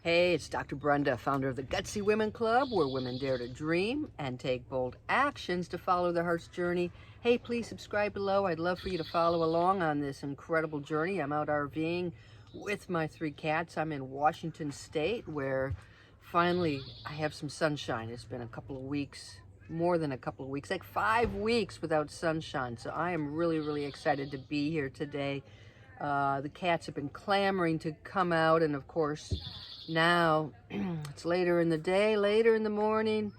Hey, it's Dr. Brenda, founder of the Gutsy Women Club, where women dare to dream and take bold actions to follow their heart's journey. Hey, please subscribe below. I'd love for you to follow along on this incredible journey. I'm out RVing with my 3 cats. I'm in Washington State, where finally I have some sunshine. It's been a couple of weeks, more than a couple of weeks, like 5 weeks without sunshine. So I am really excited to be here today. The cats have been clamoring to come out, and of course, now it's later in the day, later in the morning.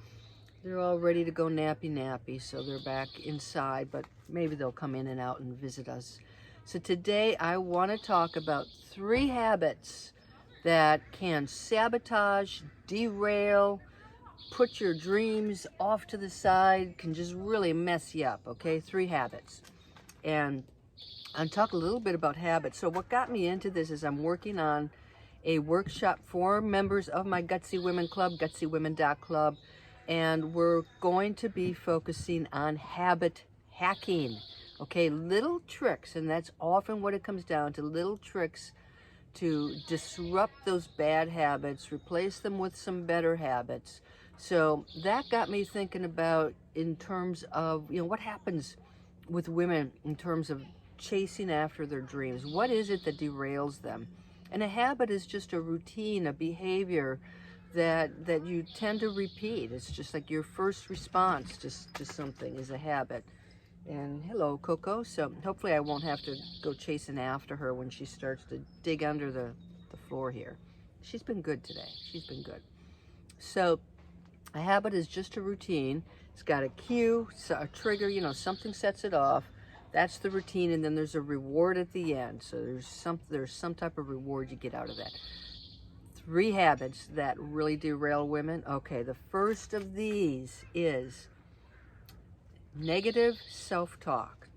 They're all ready to go nappy, so they're back inside, but maybe they'll come in and out and visit us. So today I want to talk about 3 habits that can sabotage, derail, put your dreams off to the side, can just really mess you up, okay? 3 habits. And I'll talk a little bit about habits. So what got me into this is I'm working on a workshop for members of my Gutsy Women Club, gutsywomen.club, and we're going to be focusing on habit hacking. Okay, little tricks, and that's often what it comes down to, little tricks to disrupt those bad habits, replace them with some better habits. So that got me thinking about, in terms of, what happens with women in terms of chasing after their dreams. What is it that derails them? And a habit is just a routine, a behavior that you tend to repeat. It's just like your first response to something is a habit. And hello, Coco. So hopefully I won't have to go chasing after her when she starts to dig under the floor here. She's been good today. She's been good. So a habit is just a routine. It's got a cue, a trigger, something sets it off. That's the routine, and then there's a reward at the end. So there's some type of reward you get out of that. 3 habits that really derail women. Okay, the first of these is negative self-talk.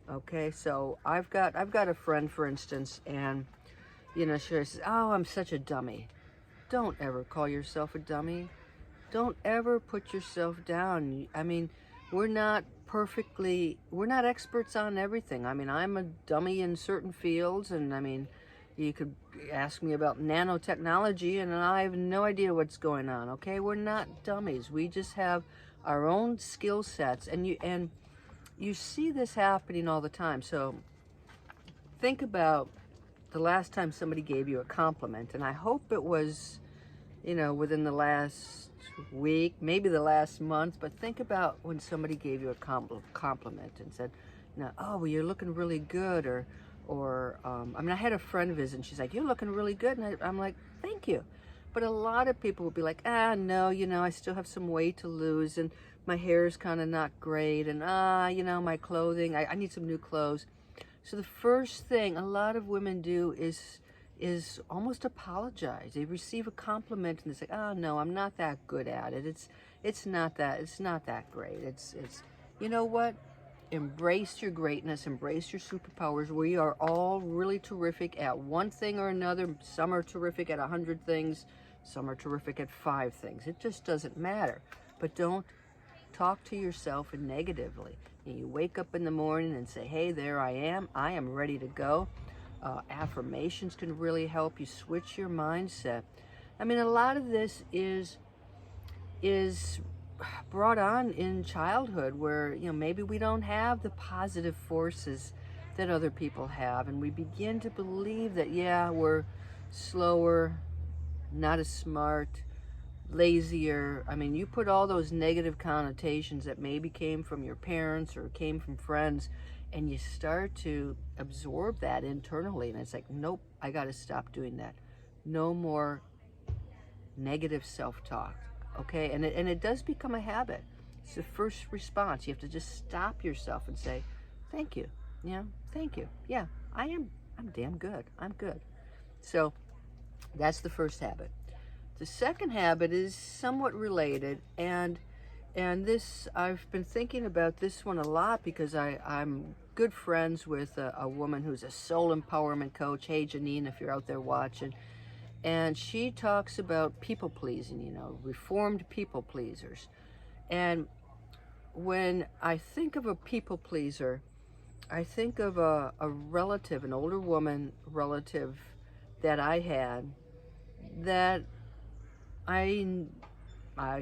Okay, so I've got a friend, for instance, and she says, "Oh, I'm such a dummy." Don't ever call yourself a dummy. Don't ever put yourself down. I mean, we're not experts on everything. I mean, I'm a dummy in certain fields, and I mean, you could ask me about nanotechnology and I have no idea what's going on, okay? We're not dummies. We just have our own skill sets, and you see this happening all the time. So think about the last time somebody gave you a compliment, and I hope it was, within the last week, maybe the last month, but think about when somebody gave you a compliment and said, "Oh, well, you're looking really good," or I had a friend visit, and she's like, "You're looking really good," and I'm like, "Thank you." But a lot of people will be like, "No, I still have some weight to lose, and my hair's kind of not great, and my clothing, I need some new clothes." So the first thing a lot of women do is almost apologize. They receive a compliment and they say, "Oh no, I'm not that good at it. It's not that great. It's you know what? Embrace your greatness, embrace your superpowers. We are all really terrific at one thing or another. Some are terrific at 100 things, some are terrific at 5 things. It just doesn't matter. But don't talk to yourself negatively. You wake up in the morning and say, "Hey, there I am ready to go." Affirmations can really help you switch your mindset. I mean, a lot of this is brought on in childhood, where maybe we don't have the positive forces that other people have, and we begin to believe that we're slower, not as smart, lazier. I mean, you put all those negative connotations that maybe came from your parents or came from friends, and you start to absorb that internally, and it's like, nope, I got to stop doing that. No more negative self-talk, okay? And it does become a habit. It's the first response. You have to just stop yourself and say, "Thank you, thank you, I'm damn good, I'm good." So that's the first habit. The second habit is somewhat related, and this, I've been thinking about this one a lot because I'm good friends with a woman who's a soul empowerment coach. Hey, Janine, if you're out there watching. And she talks about people pleasing, reformed people pleasers. And when I think of a people pleaser, I think of a relative, an older woman relative that I had that I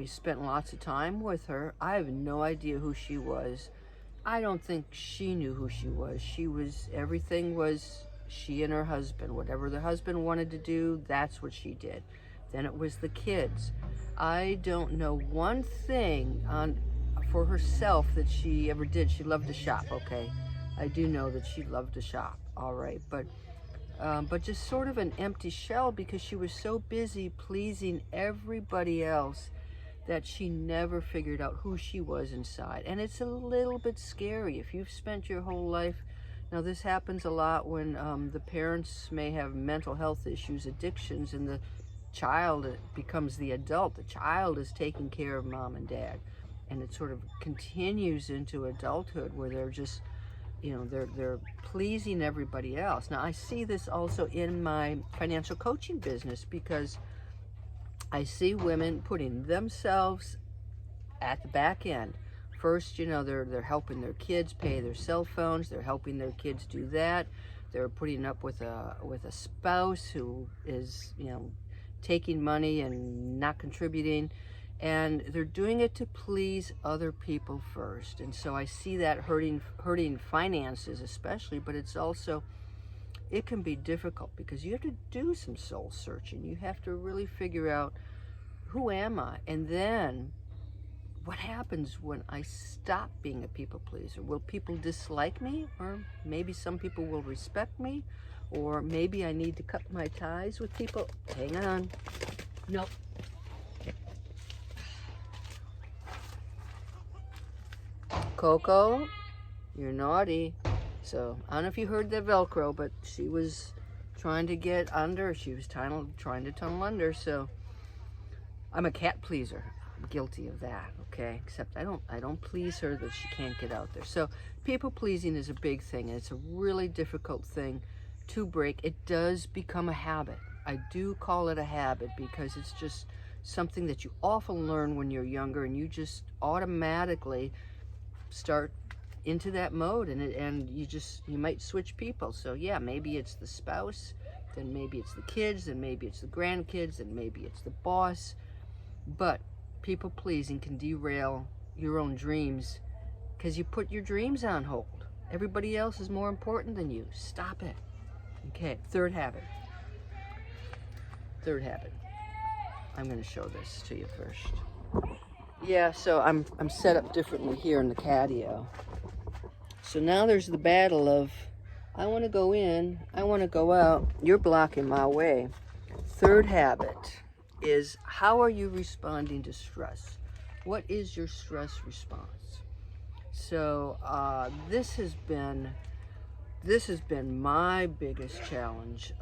spent lots of time with her. I have no idea who she was. I don't think she knew who she was. Everything was she and her husband. Whatever the husband wanted to do, that's what she did. Then it was the kids. I don't know one thing for herself that she ever did. She loved to shop, okay? I do know that she loved to shop, all right. But just sort of an empty shell because she was so busy pleasing everybody else that she never figured out who she was inside. And it's a little bit scary if you've spent your whole life. Now, this happens a lot when the parents may have mental health issues, addictions, and the child becomes the adult. The child is taking care of mom and dad. And it sort of continues into adulthood where they're just, they're pleasing everybody else. Now, I see this also in my financial coaching business because I see women putting themselves at the back end. First, they're helping their kids pay their cell phones. They're helping their kids do that. They're putting up with a spouse who is, taking money and not contributing. And they're doing it to please other people first. And so I see that hurting finances especially, but it can be difficult because you have to do some soul searching. You have to really figure out, who am I? And then what happens when I stop being a people pleaser? Will people dislike me? Or maybe some people will respect me? Or maybe I need to cut my ties with people? Hang on. Nope. Coco, you're naughty. So, I don't know if you heard that Velcro, but she was trying to get under. She was trying to tunnel under. So, I'm a cat pleaser. I'm guilty of that, okay? Except I don't please her that she can't get out there. So, people pleasing is a big thing, and it's a really difficult thing to break. It does become a habit. I do call it a habit because it's just something that you often learn when you're younger, and you just automatically start into that mode, and you might switch people. So yeah, maybe it's the spouse, then maybe it's the kids, then maybe it's the grandkids, and maybe it's the boss. But people pleasing can derail your own dreams because you put your dreams on hold. Everybody else is more important than you. Stop it. Okay, third habit. I'm going to show this to you first. Yeah, so I'm set up differently here in the catio. So now there's the battle of, I want to go in, I want to go out, you're blocking my way. Third habit is, how are you responding to stress? What is your stress response? So this has been my biggest challenge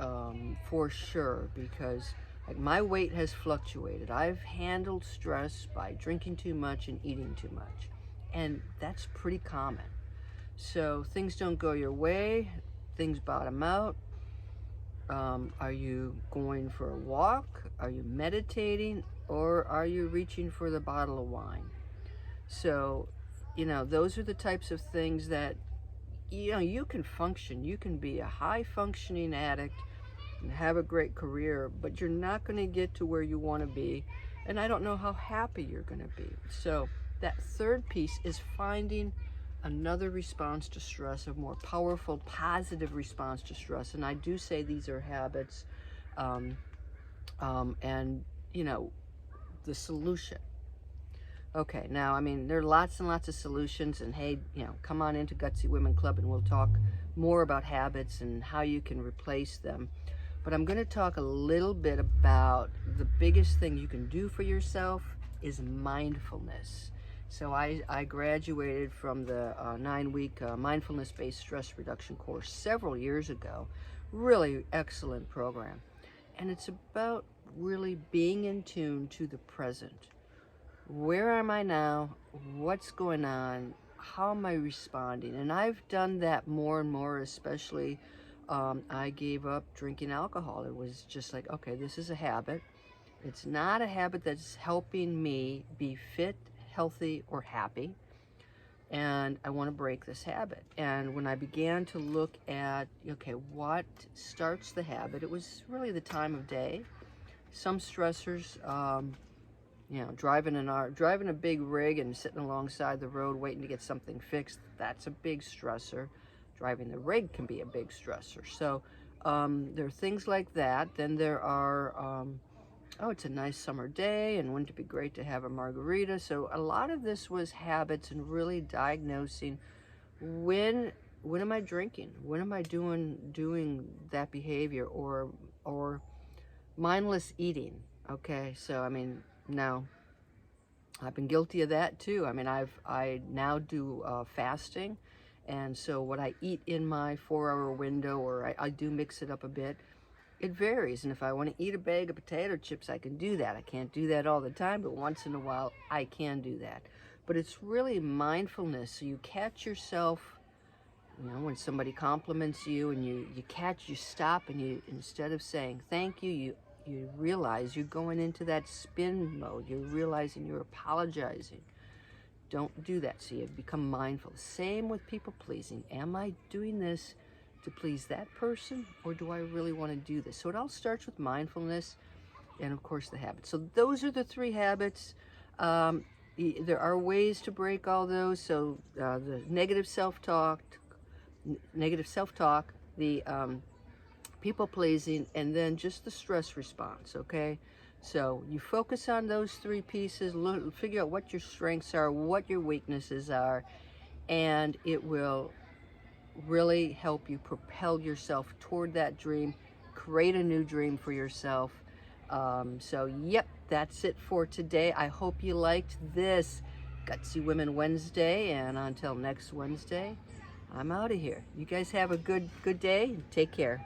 for sure, because my weight has fluctuated. I've handled stress by drinking too much and eating too much, and that's pretty common. So things don't go your way, things bottom out. Are you going for a walk? Are you meditating? Or are you reaching for the bottle of wine? So, those are the types of things that, you can function. You can be a high-functioning addict and have a great career, but you're not going to get to where you want to be. And I don't know how happy you're going to be. So that third piece is finding another response to stress, a more powerful, positive response to stress. And I do say these are habits, and the solution. Okay, now, there are lots and lots of solutions, and hey, come on into Gutsy Women Club and we'll talk more about habits and how you can replace them. But I'm going to talk a little bit about the biggest thing you can do for yourself is mindfulness. So I graduated from the 9-week mindfulness-based stress reduction course several years ago. Really excellent program. And it's about really being in tune to the present. Where am I now? What's going on? How am I responding? And I've done that more and more, especially I gave up drinking alcohol. It was just like, okay, this is a habit. It's not a habit that's helping me be fit, healthy, or happy. And I want to break this habit. And when I began to look at, okay, what starts the habit, it was really the time of day. some stressors, you know, driving a big rig and sitting alongside the road waiting to get something fixed, that's a big stressor. Driving the rig can be a big stressor. So there are things like that. Then there are, oh, it's a nice summer day, and wouldn't it be great to have a margarita? So a lot of this was habits and really diagnosing when am I drinking? When am I doing that behavior, or mindless eating? Okay, so I mean, now I've been guilty of that too. I mean, I now do fasting, and so what I eat in my 4-hour window, or I do mix it up a bit. It varies, and if I want to eat a bag of potato chips, I can do that. I can't do that all the time, but once in a while, I can do that. But it's really mindfulness, so you catch yourself, you know, when somebody compliments you, and you stop, and you, instead of saying thank you, you realize you're going into that spin mode. You're realizing you're apologizing. Don't do that. So you become mindful. Same with people pleasing. Am I doing this to please that person, or do I really want to do this? So it all starts with mindfulness, and of course the habits. So those are the 3 habits. There are ways to break all those. So the negative self-talk, the people pleasing, and then just the stress response. Okay, so you focus on those 3 pieces, figure out what your strengths are, what your weaknesses are, and it will really help you propel yourself toward that dream, create a new dream for yourself. So yep, that's it for today. I hope you liked this Gutsy Women Wednesday, and until next Wednesday, I'm out of here. You guys have a good day. Take care.